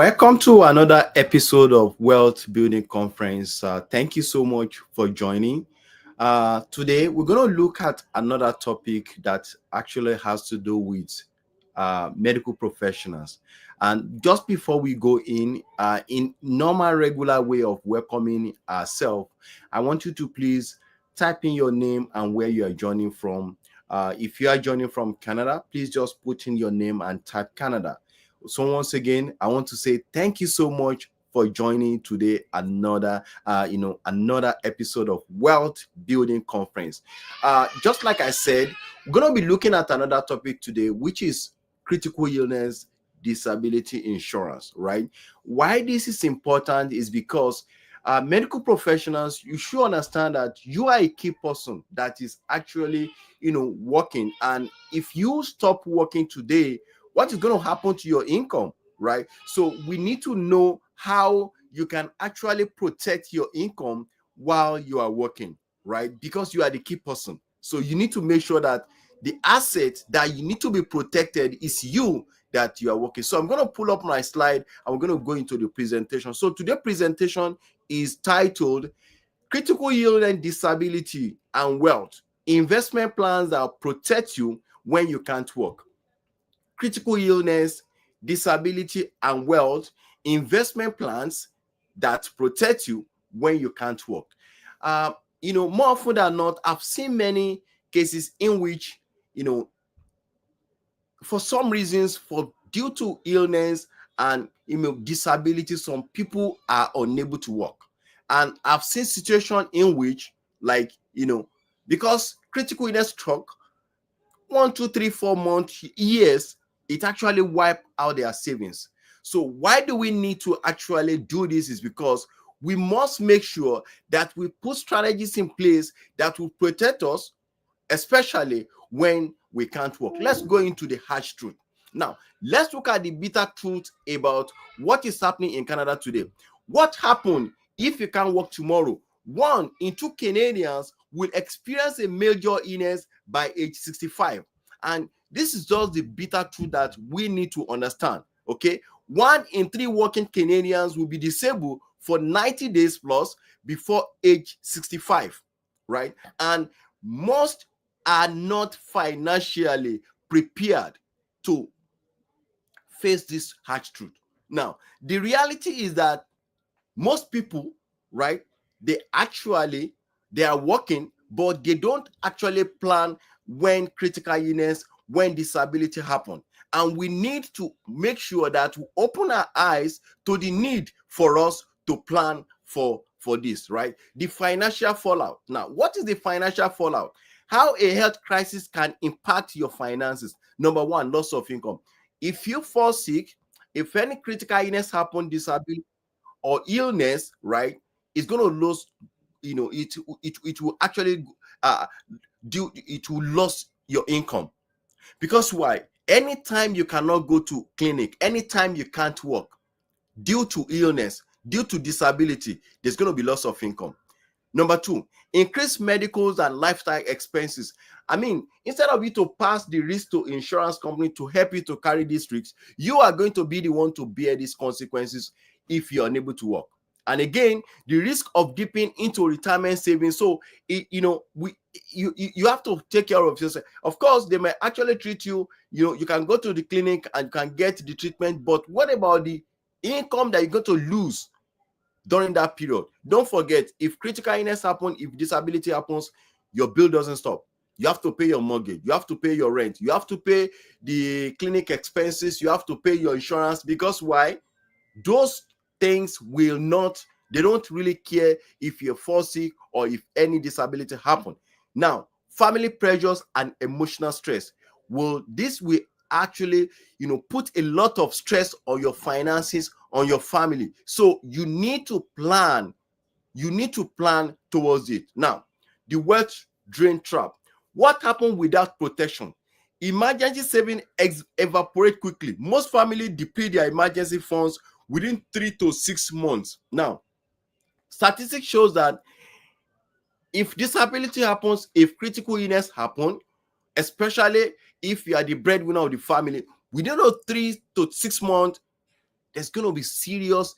Welcome to another episode of Wealth Building Conference. Thank you so much for joining. Today, we're going to look at another topic that actually has to do with medical professionals. And just before we go in normal, regular way of welcoming ourselves, I want you to please type in your name and where you are joining from. If you are joining from Canada, please just put in your name and type Canada. So once again, I want to say thank you so much for joining today another episode of Wealth Building Conference. Just like I said, we're going to be looking at another topic today, which is critical illness disability insurance, right? Why this is important is because medical professionals, you should understand that you are a key person that is actually working, and if you stop working today, what is going to happen to your income, right? So we need to know how you can actually protect your income while you are working, right? Because you are the key person. So you need to make sure that the asset that you need to be protected is you that you are working. So I'm going to pull up my slide and we're going to go into the presentation. So today's presentation is titled Critical Illness, Disability and Wealth, Investment Plans that protect you when you can't work. Critical illness, disability, and wealth, investment plans that protect you when you can't work. More often than not, I've seen many cases in which, for some reasons, due to illness and disability, some people are unable to work. And I've seen situations in which, because critical illness struck 1, 2, 3, 4 months, years, it actually wipe out their savings. So why do we need to actually do this is because we must make sure that we put strategies in place that will protect us, especially when we can't work. Let's go into the harsh truth. Now, let's look at the bitter truth about what is happening in Canada today. What happened if you can't work tomorrow? 1 in 2 Canadians will experience a major illness by age 65. And this is just the bitter truth that we need to understand, okay? 1 in 3 working Canadians will be disabled for 90 days plus before age 65, right? And most are not financially prepared to face this harsh truth. Now, the reality is that most people, right, they are working, but they don't actually plan when critical illness, when disability happen. And we need to make sure that we open our eyes to the need for us to plan for this, right? The financial fallout. Now, what is the financial fallout? How a health crisis can impact your finances. Number 1, loss of income. If you fall sick, if any critical illness happen, disability or illness, right, it's going to lose, it will actually it will lose your income. Because why? Anytime you cannot go to clinic, anytime you can't work due to illness, due to disability, there's going to be loss of income. Number 2, increased medicals and lifestyle expenses. I mean, instead of you to pass the risk to insurance company to help you to carry these risks, you are going to be the one to bear these consequences if you're unable to work. And again, the risk of dipping into retirement savings. So, you have to take care of yourself. Of course, they may actually treat you. You can go to the clinic and you can get the treatment. But what about the income that you're going to lose during that period? Don't forget, if critical illness happens, if disability happens, your bill doesn't stop. You have to pay your mortgage. You have to pay your rent. You have to pay the clinic expenses. You have to pay your insurance. Because why? Those things they don't really care if you fall sick or if any disability happen. Now, family pressures and emotional stress. This will actually, put a lot of stress on your finances, on your family. So you need to plan. You need to plan towards it. Now, the wealth drain trap. What happened without protection? Emergency savings evaporate quickly. Most families deplete their emergency funds within 3 to 6 months. Now, statistics shows that if disability happens, if critical illness happen, especially if you are the breadwinner of the family, within those 3 to 6 months, there's going to be serious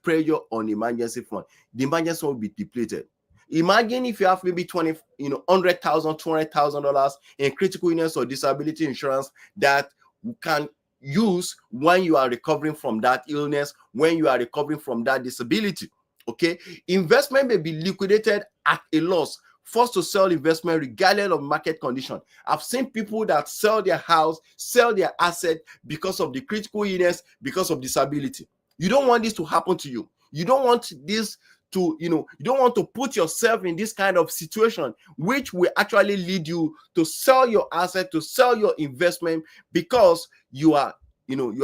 pressure on the emergency fund. The emergency fund will be depleted. Imagine if you have maybe $100,000, $200,000 in critical illness or disability insurance that you can use when you are recovering from that illness, when you are recovering from that disability. Okay, investment may be liquidated at a loss, forced to sell investment regardless of market condition. I've seen people that sell their house, sell their asset because of the critical illness, because of disability. You don't want this to happen to you. You don't want this to, you don't want to put yourself in this kind of situation, which will actually lead you to sell your asset, to sell your investment because you are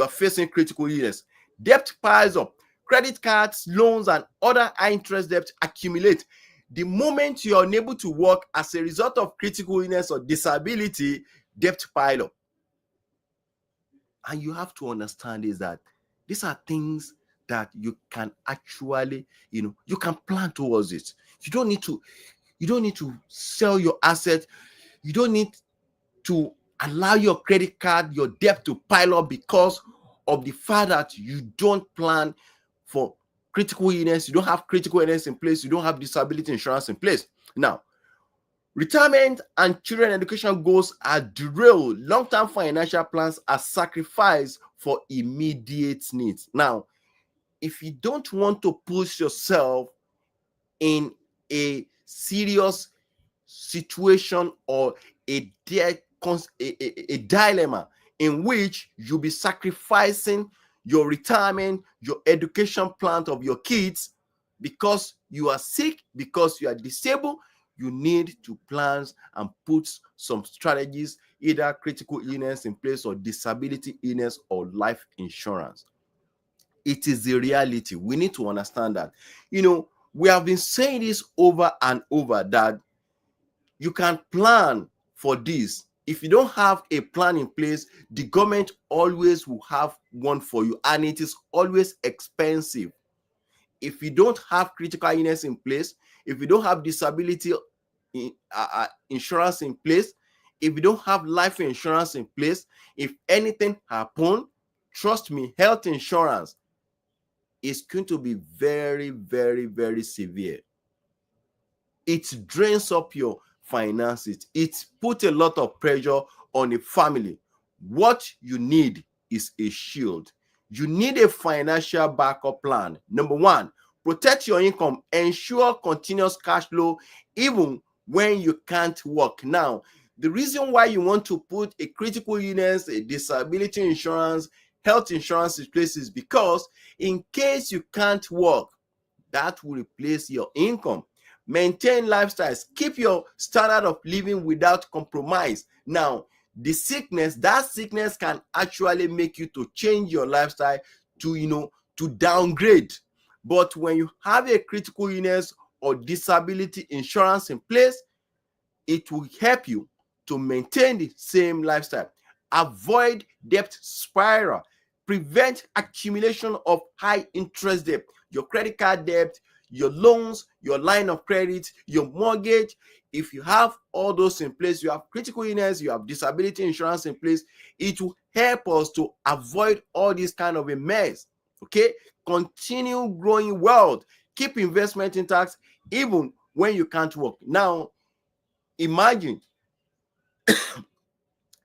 facing critical illness. Debt piles up. Credit cards, loans, and other high interest debts accumulate. The moment you are unable to work as a result of critical illness or disability, debt pile up. And you have to understand is that these are things that you can actually, you can plan towards it. You don't need to sell your asset. You don't need to allow your credit card, your debt to pile up because of the fact that you don't plan for critical illness, you don't have critical illness in place, you don't have disability insurance in place. Now, retirement and children education goals are derailed. Long-term financial plans are sacrificed for immediate needs. Now, if you don't want to push yourself in a serious situation or a dilemma in which you'll be sacrificing your retirement, your education plan of your kids because you are sick, because you are disabled, you need to plan and put some strategies, either critical illness in place or disability illness or life insurance. It is the reality. We need to understand that. We have been saying this over and over that you can plan for this. If you don't have a plan in place, the government always will have one for you, and it is always expensive. If you don't have critical illness in place, if you don't have disability insurance in place, if you don't have life insurance in place, if anything happens, trust me, health insurance is going to be very, very, very severe. It drains up your finances. It puts a lot of pressure on a family. What you need is a shield. You need a financial backup plan. Number one, protect your income. Ensure continuous cash flow even when you can't work. Now, the reason why you want to put a critical illness, a disability insurance, health insurance in place is because in case you can't work, that will replace your income. Maintain lifestyles. Keep your standard of living without compromise. Now, that sickness can actually make you to change your lifestyle to downgrade. But when you have a critical illness or disability insurance in place, it will help you to maintain the same lifestyle. Avoid debt spiral. Prevent accumulation of high interest debt. Your credit card debt, your loans, your line of credit, your mortgage. If you have all those in place, you have critical illness, you have disability insurance in place, it will help us to avoid all this kind of a mess. Okay? Continue growing wealth. Keep investment intact even when you can't work. Now, imagine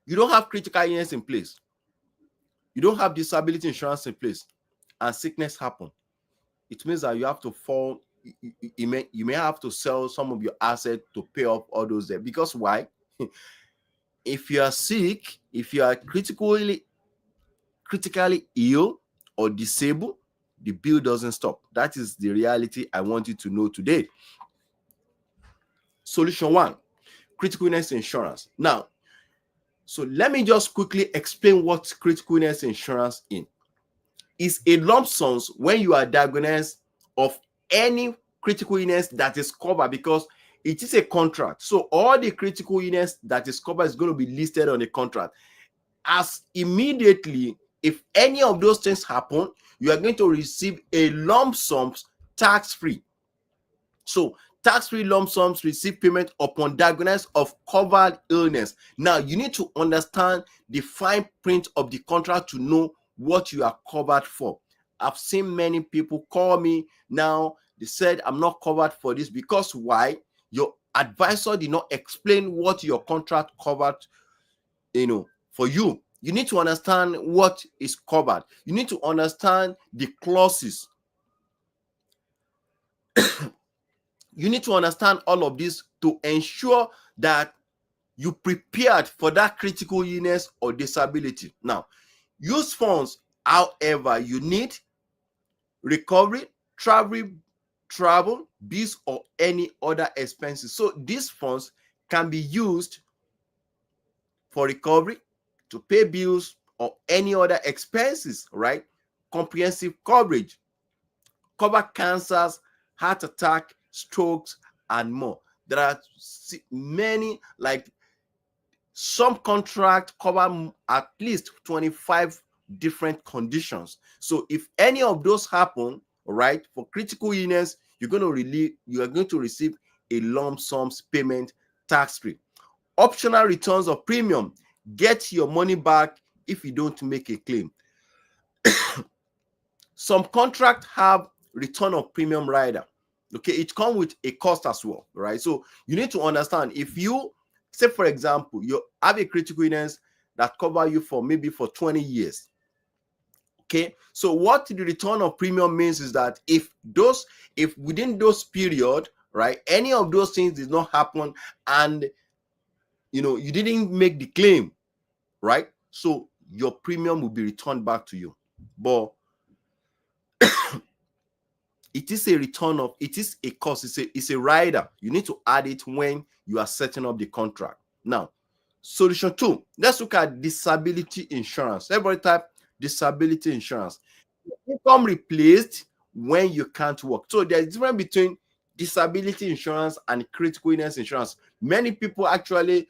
you don't have critical illness in place. You don't have disability insurance in place and sickness happen. It means that you have to fall. You may have to sell some of your assets to pay off all those debts. Because why? If you are sick, if you are critically ill or disabled, the bill doesn't stop. That is the reality I want you to know today. Solution one, critical illness insurance. Now, so let me just quickly explain what critical illness insurance is. A lump sum when you are diagnosed of any critical illness that is covered, because it is a contract. So all the critical illness that is covered is going to be listed on the contract. As immediately, if any of those things happen, you are going to receive a lump sum tax-free. So tax-free lump sums receive payment upon diagnosis of covered illness. Now, you need to understand the fine print of the contract to know what you are covered for. I've seen many people call me now. They said, I'm not covered for this because why? Your advisor did not explain what your contract covered, for you. You need to understand what is covered. You need to understand the clauses. You need to understand all of this to ensure that you prepared for that critical illness or disability. Now, use funds however you need: recovery, travel, bills, or any other expenses. So these funds can be used for recovery, to pay bills, or any other expenses, right? Comprehensive coverage cover cancers, heart attack, strokes, and more. There are many, like some contract cover at least 25 different conditions. So if any of those happen, right, for critical illness, you are going to receive a lump sum payment, tax free. Optional returns of premium: get your money back if you don't make a claim. Some contracts have return of premium rider. Okay, it comes with a cost as well, right? So you need to understand, if you say, for example, you have a critical illness that cover you for maybe for 20 years. Okay, so what the return of premium means is that if within those period, right, any of those things did not happen and you didn't make the claim, right, so your premium will be returned back to you. But it is a cost, it's a rider. You need to add it when you are setting up the contract. Now, solution 2, let's look at disability insurance. Everybody type disability insurance. Income replaced when you can't work. So there's a difference between disability insurance and critical illness insurance. Many people actually,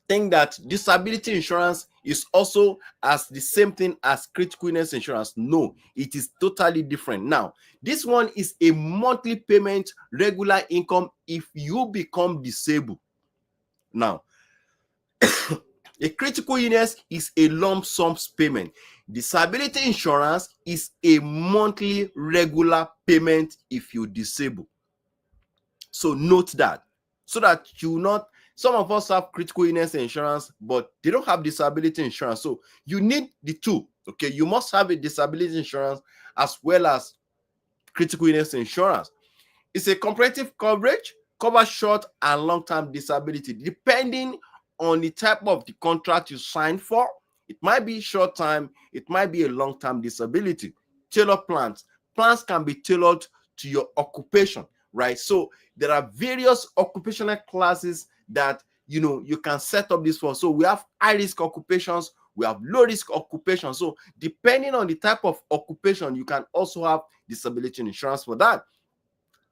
think that disability insurance is also as the same thing as critical illness insurance. No, it is totally different. Now, this one is a monthly payment, regular income if you become disabled. Now, a critical illness is a lump sum payment. Disability insurance is a monthly regular payment if you disable. So note that, so that you not, some of us have critical illness insurance, but they don't have disability insurance. So you need the two. Okay, you must have a disability insurance as well as critical illness insurance. It's a comprehensive coverage, cover short and long-term disability, depending on the type of the contract you sign for. It might be short time, it might be a long-term disability. Tailor plans can be tailored to your occupation, right? So there are various occupational classes that you can set up this for. So we have high risk occupations, we have low risk occupations. So depending on the type of occupation, you can also have disability insurance for that.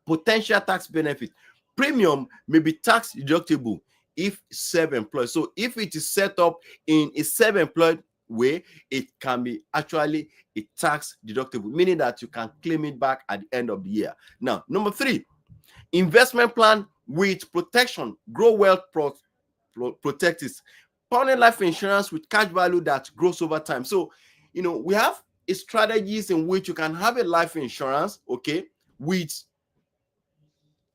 Potential tax benefit: premium may be tax deductible if self-employed. So if it is set up in a self-employed way, it can be actually a tax deductible, meaning that you can claim it back at the end of the year. Now, number 3, investment plan with protection: grow wealth, protect it. Permanent life insurance with cash value that grows over time. So we have strategies in which you can have a life insurance, okay, with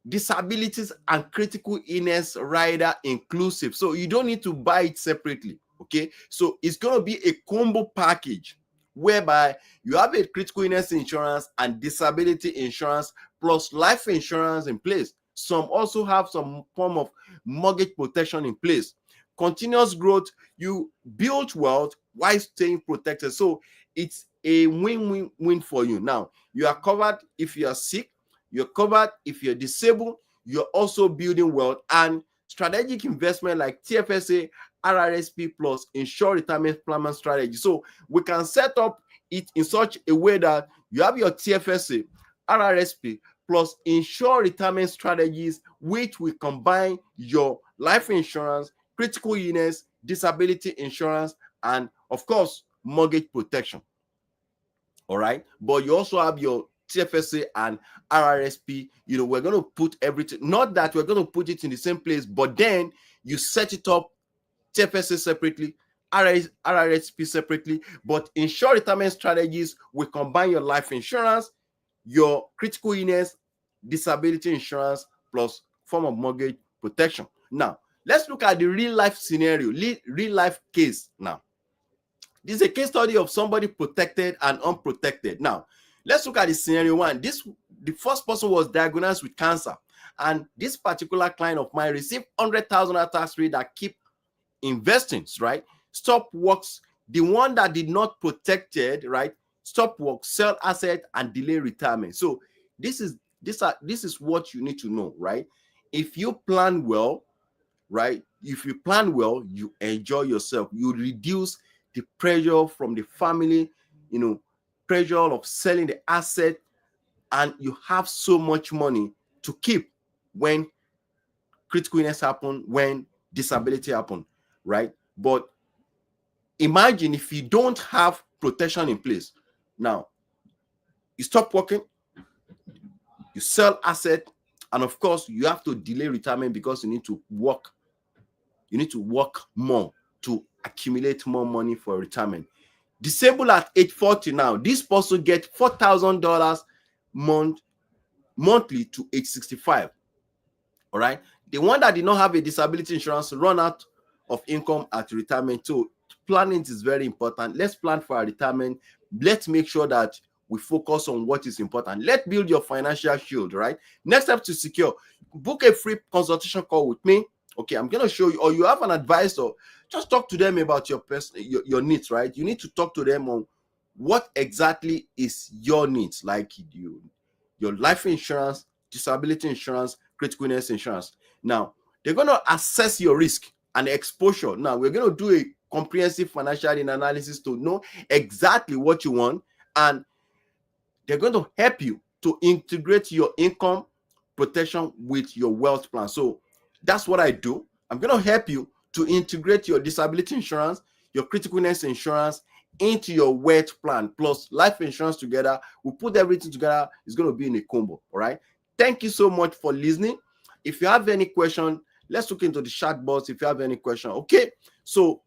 disabilities and critical illness rider inclusive. So you don't need to buy it separately. Okay, so it's going to be a combo package whereby you have a critical illness insurance and disability insurance plus life insurance in place. Some also have some form of mortgage protection in place. Continuous growth: you build wealth while staying protected. So it's a win-win-win for you. Now, you are covered if you are sick, you're covered if you're disabled, you're also building wealth. And strategic investment like TFSA, RRSP plus ensure retirement planning strategy. So we can set up it in such a way that you have your TFSA, RRSP plus ensure retirement strategies, which will combine your life insurance, critical illness, disability insurance, and of course mortgage protection. All right, but you also have your TFSA and RRSP. We're going to put everything, not that we're going to put it in the same place, but then you set it up, TFSA separately, RRSP separately, but in short retirement strategies, we combine your life insurance, your critical illness, disability insurance, plus form of mortgage protection. Now, let's look at the real life scenario, real life case now. This is a case study of somebody protected and unprotected. Now, let's look at the scenario one. The first person was diagnosed with cancer, and this particular client of mine received 100,000 tax free that keep investing, right? Stop works, the one that did not protected, right? Stop work, sell asset, and delay retirement. So this is what you need to know, right? If you plan well, right? If you plan well, you enjoy yourself. You reduce the pressure from the family, pressure of selling the asset, and you have so much money to keep when critical illness happen, when disability happen, right? But imagine if you don't have protection in place. Now, you stop working, you sell asset, and of course, you have to delay retirement because you need to work. You need to work more to accumulate more money for retirement. Disabled at age 40 now, this person get $4,000 monthly to age 65. All right. The one that did not have a disability insurance run out of income at retirement. So planning is very important. Let's plan for our retirement. Let's make sure that we focus on what is important. Let's build your financial shield, right? Next step to secure, book a free consultation call with me. Okay, I'm going to show you, or you have an advisor, just talk to them about your needs, right? You need to talk to them on what exactly is your needs, like your life insurance, disability insurance, critical illness insurance. Now, they're going to assess your risk and exposure. Now, we're going to do a comprehensive financial analysis to know exactly what you want, and they're going to help you to integrate your income protection with your wealth plan. So that's what I do. I'm going to help you to integrate your disability insurance, your critical illness insurance into your wealth plan plus life insurance together. We'll put everything together. It's going to be in a combo. All right. Thank you so much for listening. If you have any question, let's look into the chat box if you have any question. Okay. So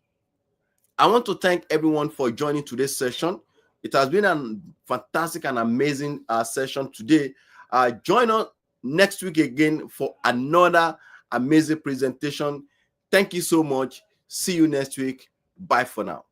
I want to thank everyone for joining today's session. It has been a fantastic and amazing session today. Join us next week again for another amazing presentation. Thank you so much. See you next week. Bye for now.